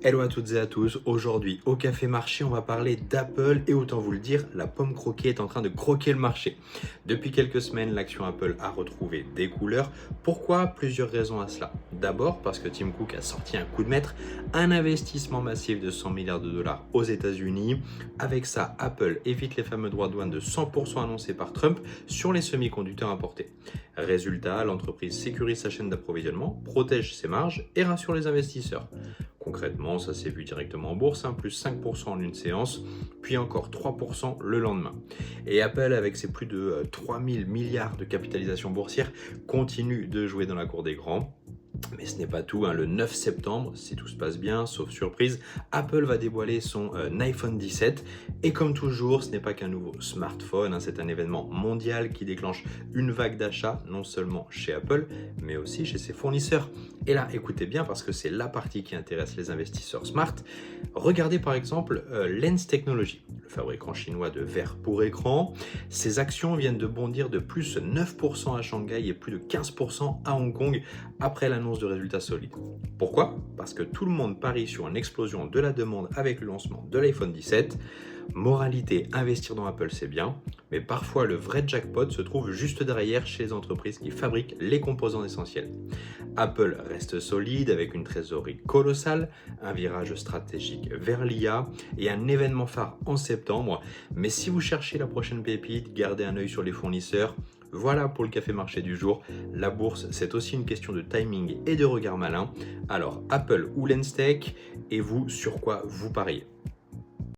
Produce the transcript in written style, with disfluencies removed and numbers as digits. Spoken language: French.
Hello à toutes et à tous, aujourd'hui au Café Marché on va parler d'Apple et autant vous le dire, la pomme croquée est en train de croquer le marché. Depuis quelques semaines, l'action Apple a retrouvé des couleurs. Pourquoi? Plusieurs raisons à cela. D'abord parce que Tim Cook a sorti un coup de maître, un investissement massif de 100 milliards de dollars aux États-Unis. Avec ça, Apple évite les fameux droits de douane de 100% annoncés par Trump sur les semi-conducteurs importés. Résultat, l'entreprise sécurise sa chaîne d'approvisionnement, protège ses marges et rassure les investisseurs. Concrètement, ça s'est vu directement en bourse, plus 5% en une séance, puis encore 3% le lendemain. Et Apple, avec ses plus de 3000 milliards de capitalisation boursière, continue de jouer dans la cour des grands. Mais ce n'est pas tout, le 9 septembre, si tout se passe bien, sauf surprise, Apple va dévoiler son iPhone 17. Et comme toujours, ce n'est pas qu'un nouveau smartphone, c'est un événement mondial qui déclenche une vague d'achats, non seulement chez Apple, mais aussi chez ses fournisseurs. Et là, écoutez bien, parce que c'est la partie qui intéresse les investisseurs smart. Regardez par exemple Lens Technology, le fabricant chinois de verre pour écran. Ses actions viennent de bondir de plus 9% à Shanghai et plus de 15% à Hong Kong après l'annonce de résultats solides. Pourquoi? Parce que tout le monde parie sur une explosion de la demande avec le lancement de l'iPhone 17. Moralité, investir dans Apple c'est bien, mais parfois le vrai jackpot se trouve juste derrière chez les entreprises qui fabriquent les composants essentiels. Apple reste solide avec une trésorerie colossale, un virage stratégique vers l'IA et un événement phare en septembre. Mais si vous cherchez la prochaine pépite, gardez un œil sur les fournisseurs. Voilà pour le café marché du jour. La bourse, c'est aussi une question de timing et de regard malin. Alors, Apple ou Lens Tech, et vous, sur quoi vous pariez?